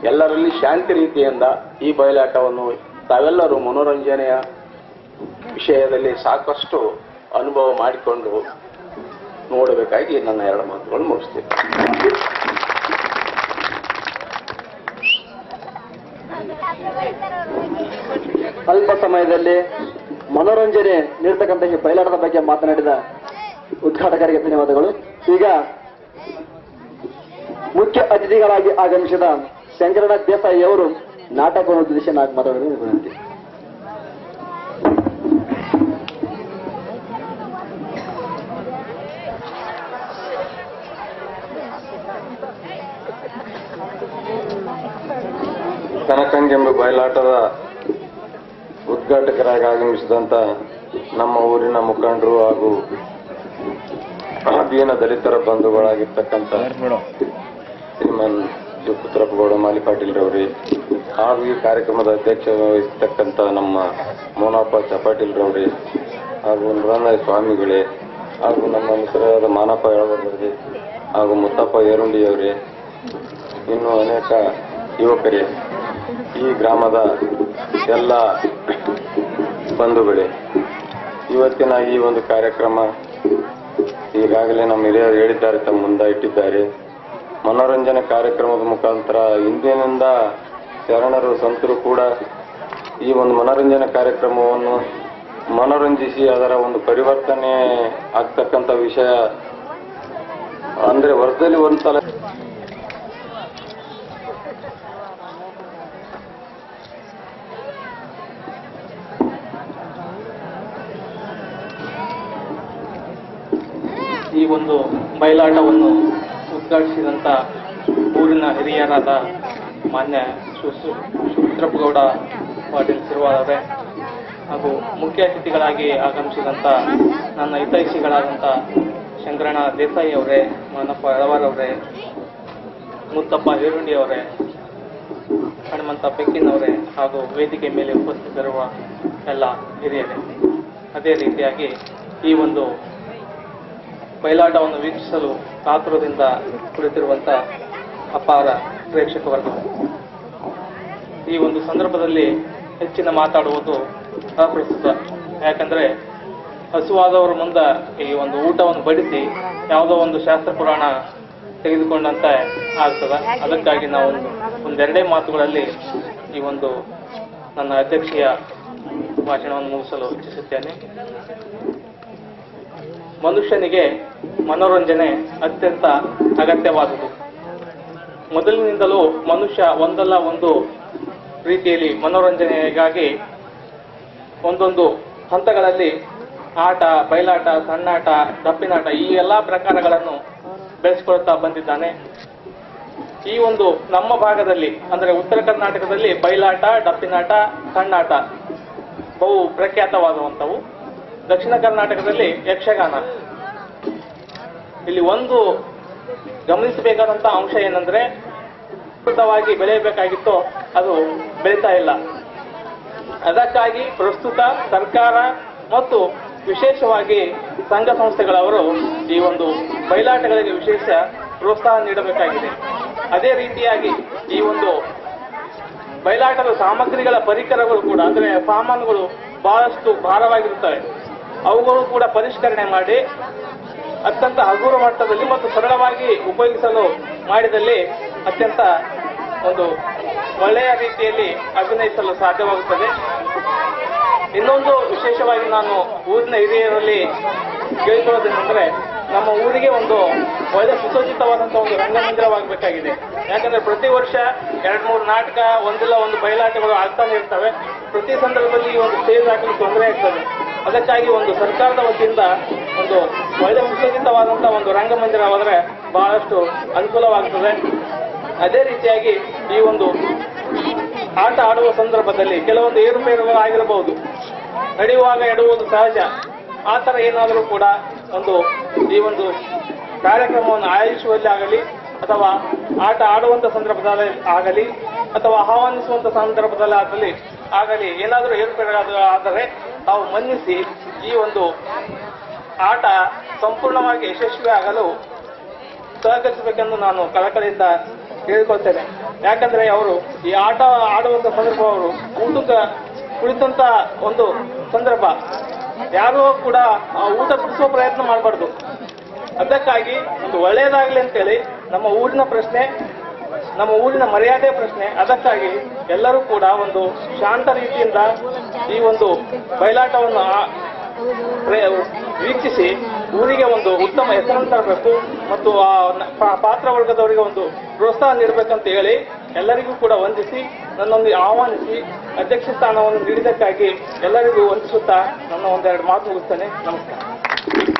ಎಲ್ಲರಲ್ಲಿ ಶಾಂತಿ ರೀತಿಯಿಂದ ಈ ಬಯಲಾಟವನ್ನು ತಾವೆಲ್ಲರೂ ಮನೋರಂಜನೆಯ ವಿಷಯದಲ್ಲಿ ಸಾಕಷ್ಟು ಅನುಭವ ಮಾಡಿಕೊಂಡು ನೋಡಬೇಕಾಗಿ ನನ್ನ ಎರಡು ಮಾತುಗಳು ಮುಗಿಸ್ತೇನೆ. ಅಲ್ಪ ಸಮಯದಲ್ಲಿ ಮನೋರಂಜನೆ ನೀಡತಕ್ಕಂಥ ಈ ಬಯಲಾಟದ ಬಗ್ಗೆ ಮಾತನಾಡಿದ ಉದ್ಘಾಟಕರಿಗೆ ಧನ್ಯವಾದಗಳು. ಈಗ ಮುಖ್ಯ ಅತಿಥಿಗಳಾಗಿ ಆಗಮಿಸಿದ ಶಂಕರನಾಥ್ ದೇಸಾಯಿ ಅವರು ನಾಟಕವನ್ನು ಉದ್ದೇಶಿಸಿ ಮಾತನಾಡಲು ವಿನಂತಿ. ಕನಕಂಗೆಂಬ ಬಯಲಾಟದ ಉದ್ಘಾಟಕರಾಗಿ ಆಗಮಿಸಿದಂಥ ನಮ್ಮ ಊರಿನ ಮುಖಂಡರು ಹಾಗೂ ದೀನ ದಲಿತರ ಬಂಧುಗಳಾಗಿರ್ತಕ್ಕಂಥ ಶ್ರೀಮಾನ್ ಶಿವಪುತ್ರಪ್ಪಗೌಡ ಮಾಲಿಪಾಟೀಲ್ರವರೇ, ಹಾಗೂ ಈ ಕಾರ್ಯಕ್ರಮದ ಅಧ್ಯಕ್ಷ ವಹಿಸತಕ್ಕಂಥ ನಮ್ಮ ಮೋನಪ್ಪ ಚಪಾಟೀಲ್ರವರೇ, ಹಾಗೂ ನೃತ್ಯ ಸ್ವಾಮಿಗಳೇ, ಹಾಗೂ ನಮ್ಮ ಮಿತ್ರರಾದ ಮಾನಪ್ಪ ಯಳವರ್ರವರೇ, ಹಾಗೂ ಮುತ್ತಪ್ಪ ಏರುಂಡಿಯವರೇ, ಇನ್ನೂ ಅನೇಕ ಯುವಕರೇ, ಈ ಗ್ರಾಮದ ಎಲ್ಲ ಬಂಧುಗಳೇ, ಇವತ್ತಿನ ಈ ಒಂದು ಕಾರ್ಯಕ್ರಮ ಈಗಾಗಲೇ ನಮ್ಮ ಹಿರಿಯರು ಹೇಳಿದ್ದಾರೆ, ತಮ್ಮ ಮುಂದೆ ಇಟ್ಟಿದ್ದಾರೆ. ಮನೋರಂಜನೆ ಕಾರ್ಯಕ್ರಮದ ಮುಖಾಂತರ ಇಂದಿನಿಂದ ಶರಣರು ಸಂತರು ಕೂಡ ಈ ಒಂದು ಮನೋರಂಜನೆ ಕಾರ್ಯಕ್ರಮವನ್ನು ಮನೋರಂಜಿಸಿ ಅದರ ಒಂದು ಪರಿವರ್ತನೆ ಆಗ್ತಕ್ಕಂಥ ವಿಷಯ ಅಂದರೆ ವರ್ಷದಲ್ಲಿ ಒಂದ್ಸಲ ಈ ಒಂದು ಬಯಲಾಟವನ್ನು ಉದ್ಘಾಟಿಸಿದಂಥ ಊರಿನ ಹಿರಿಯರಾದ ಮಾನ್ಯ ಶಿವಪುತ್ರಪ್ಪಗೌಡ ಪಾಟೀಲ್ ಸಿರುವಾರವರೇ, ಹಾಗೂ ಮುಖ್ಯ ಅತಿಥಿಗಳಾಗಿ ಆಗಮಿಸಿದಂಥ ನನ್ನ ಹಿತೈಷಿಗಳಾದಂಥ ಶಂಕರಣ್ಣ ದೇಸಾಯಿ ಅವರೇ, ಮಾನಪ್ಪ ಯಳವಾರವರೇ, ಮುತ್ತಪ್ಪ ಹೇರುಂಡಿಯವರೇ, ಹನುಮಂತ ಬೆಕ್ಕಿನವರೇ, ಹಾಗೂ ವೇದಿಕೆ ಮೇಲೆ ಉಪಸ್ಥಿತರಿರುವ ಎಲ್ಲ ಹಿರಿಯರೇ, ಅದೇ ರೀತಿಯಾಗಿ ಈ ಒಂದು ಬಯಲಾಟವನ್ನು ವೀಕ್ಷಿಸಲು ಕಾತುರದಿಂದ ಕುಳಿತಿರುವಂಥ ಅಪಾರ ಪ್ರೇಕ್ಷಕ ವರ್ಗ, ಈ ಒಂದು ಸಂದರ್ಭದಲ್ಲಿ ಹೆಚ್ಚಿನ ಮಾತಾಡುವುದು ಅಪ್ರಸ್ತುತ. ಯಾಕಂದರೆ ಹಸುವಾದವರ ಮುಂದೆ ಈ ಒಂದು ಊಟವನ್ನು ಬಡಿಸಿ ಯಾವುದೋ ಒಂದು ಶಾಸ್ತ್ರ ಪುರಾಣ ತೆಗೆದುಕೊಂಡಂತೆ ಆಗ್ತದೆ. ಅದಕ್ಕಾಗಿ ನಾವು ಒಂದೆರಡೇ ಮಾತುಗಳಲ್ಲಿ ಈ ಒಂದು ನನ್ನ ಅಧ್ಯಕ್ಷೀಯ ಭಾಷಣವನ್ನು ಮುಗಿಸಲು ಇಚ್ಛಿಸುತ್ತೇನೆ. ಮನುಷ್ಯನಿಗೆ ಮನೋರಂಜನೆ ಅತ್ಯಂತ ಅಗತ್ಯವಾದುದು. ಮೊದಲಿನಿಂದಲೂ ಮನುಷ್ಯ ಒಂದಲ್ಲ ಒಂದು ರೀತಿಯಲ್ಲಿ ಮನೋರಂಜನೆಗಾಗಿ ಒಂದೊಂದು ಹಂತಗಳಲ್ಲಿ ಆಟ, ಬಯಲಾಟ, ಸಣ್ಣಾಟ, ಡಪ್ಪಿನಾಟ ಈ ಎಲ್ಲ ಪ್ರಕಾರಗಳನ್ನು ಬೆಳೆಸಿಕೊಳ್ತಾ ಬಂದಿದ್ದಾನೆ. ಈ ಒಂದು ನಮ್ಮ ಭಾಗದಲ್ಲಿ ಅಂದರೆ ಉತ್ತರ ಕರ್ನಾಟಕದಲ್ಲಿ ಬಯಲಾಟ, ಡಪ್ಪಿನಾಟ, ಸಣ್ಣಾಟ ಬಹು ಪ್ರಖ್ಯಾತವಾದಂಥವು. ದಕ್ಷಿಣ ಕರ್ನಾಟಕದಲ್ಲಿ ಯಕ್ಷಗಾನ. ಇಲ್ಲಿ ಒಂದು ಗಮನಿಸಬೇಕಾದಂಥ ಅಂಶ ಏನಂದ್ರೆ, ಪ್ರಸ್ತುತವಾಗಿ ಬೆಳೆಯಬೇಕಾಗಿತ್ತೋ ಅದು ಬೆಳೀತಾ ಇಲ್ಲ. ಅದಕ್ಕಾಗಿ ಪ್ರಸ್ತುತ ಸರ್ಕಾರ ಮತ್ತು ವಿಶೇಷವಾಗಿ ಸಂಘ ಸಂಸ್ಥೆಗಳವರು ಈ ಒಂದು ಬಯಲಾಟಗಳಿಗೆ ವಿಶೇಷ ಪ್ರೋತ್ಸಾಹ ನೀಡಬೇಕಾಗಿದೆ. ಅದೇ ರೀತಿಯಾಗಿ ಈ ಒಂದು ಬಯಲಾಟದ ಸಾಮಗ್ರಿಗಳ ಪರಿಕರಗಳು ಕೂಡ ಅಂದರೆ ಸಾಮಾನುಗಳು ಬಹಳಷ್ಟು ಭಾರವಾಗಿರುತ್ತವೆ. ಅವುಗಳು ಕೂಡ ಪರಿಷ್ಕರಣೆ ಮಾಡಿ ಅತ್ಯಂತ ಹಗುರ ಮಟ್ಟದಲ್ಲಿ ಮತ್ತು ಸರಳವಾಗಿ ಉಪಯೋಗಿಸಲು ಮಾಡಿದಲ್ಲಿ ಅತ್ಯಂತ ಒಂದು ಒಳ್ಳೆಯ ರೀತಿಯಲ್ಲಿ ಅಭಿನಯಿಸಲು ಸಾಧ್ಯವಾಗುತ್ತದೆ. ಇನ್ನೊಂದು ವಿಶೇಷವಾಗಿ ನಾನು ಊರಿನ ಹಿರಿಯರಲ್ಲಿ ಕೇಳಿಕೊಳ್ಳೋದೇನೆಂದರೆ, ನಮ್ಮ ಊರಿಗೆ ಒಂದು ಒಳ್ಳೆ ಸುಸಜ್ಜಿತವಾದಂಥ ಒಂದು ರಂಗಮಂದಿರವಾಗಬೇಕಾಗಿದೆ. ಯಾಕಂದರೆ ಪ್ರತಿ ವರ್ಷ 2-3 ನಾಟಕ, ಒಂದಿಲ್ಲ ಒಂದು ಬಯಲಾಟಗಳು ಆಗ್ತಾನೆ ಇರ್ತವೆ. ಪ್ರತಿ ಸಂದರ್ಭದಲ್ಲಿ ಒಂದು ಸ್ಟೇಜ್ ಹಾಕಲು ತೊಂದರೆ ಆಗ್ತದೆ. ಅದಕ್ಕಾಗಿ ಒಂದು ಸರ್ಕಾರದ ವತಿಯಿಂದ ಒಂದು ಒಳ್ಳೆ ಸುಸಜ್ಜಿತವಾದಂಥ ಒಂದು ರಂಗಮಂದಿರವಾದರೆ ಬಹಳಷ್ಟು ಅನುಕೂಲವಾಗುತ್ತದೆ. ಅದೇ ರೀತಿಯಾಗಿ ಈ ಒಂದು ಆಟ ಆಡುವ ಸಂದರ್ಭದಲ್ಲಿ ಕೆಲವೊಂದು ಏರುಪೇರುಗಳಾಗಿರಬಹುದು, ನಡೆಯುವಾಗ ಎಡುವುದು ಸಹಜ. ಆ ಥರ ಏನಾದರೂ ಕೂಡ ಒಂದು ಈ ಒಂದು ಕಾರ್ಯಕ್ರಮವನ್ನು ಆಯೋಜಿಸುವಲ್ಲಿ ಆಗಲಿ ಅಥವಾ ಆಟ ಆಡುವಂಥ ಸಂದರ್ಭದಲ್ಲಿ ಆಗಲಿ ಅಥವಾ ಆಹ್ವಾನಿಸುವಂಥ ಸಂದರ್ಭದಲ್ಲಿ ಆಗಲಿ ಏನಾದರೂ ಏರುಪೇರಾದರೆ ತಾವು ಮನ್ನಿಸಿ ಈ ಒಂದು ಆಟ ಸಂಪೂರ್ಣವಾಗಿ ಯಶಸ್ವಿ ಆಗಲು ಸಹಕರಿಸಬೇಕೆಂದು ನಾನು ಕಳಕಳಿಯಿಂದ ಕೇಳಿಕೊಳ್ತೇನೆ. ಯಾಕಂದ್ರೆ ಅವರು ಈ ಆಟ ಆಡುವಂತ ಸಂದರ್ಭ ಅವರು ಊಟಕ್ಕೆ ಕುಳಿತಂತ ಒಂದು ಸಂದರ್ಭ ಯಾರು ಕೂಡ ಊಟ ಬಿಡಿಸುವ ಪ್ರಯತ್ನ ಮಾಡಬಾರ್ದು. ಅದಕ್ಕಾಗಿ ಒಂದು ಒಳ್ಳೆಯದಾಗಲಿ ಅಂತೇಳಿ ನಮ್ಮ ಊರಿನ ಪ್ರಶ್ನೆ, ನಮ್ಮ ಊರಿನ ಮರ್ಯಾದೆ ಪ್ರಶ್ನೆ. ಅದಕ್ಕಾಗಿ ಎಲ್ಲರೂ ಕೂಡ ಒಂದು ಶಾಂತ ರೀತಿಯಿಂದ ಈ ಒಂದು ಬಯಲಾಟವನ್ನು ವೀಕ್ಷಿಸಿ ಊರಿಗೆ ಒಂದು ಉತ್ತಮ ಹೆಸರನ್ನು ತರಬೇಕು ಮತ್ತು ಆ ಪಾತ್ರ ವರ್ಗದವರಿಗೆ ಒಂದು ಪ್ರೋತ್ಸಾಹ ನೀಡಬೇಕಂತ ಹೇಳಿ ಎಲ್ಲರಿಗೂ ಕೂಡ ವಂದಿಸಿ ನನ್ನೊಂದು ಆಹ್ವಾನಿಸಿ ಅಧ್ಯಕ್ಷ ಸ್ಥಾನವನ್ನು ನೀಡಿದ್ದಕ್ಕಾಗಿ ಎಲ್ಲರಿಗೂ ವಂದಿಸುತ್ತಾ ನನ್ನ ಒಂದೆರಡು ಮಾತು ಮುಗಿಸ್ತೇನೆ. ನಮಸ್ಕಾರ.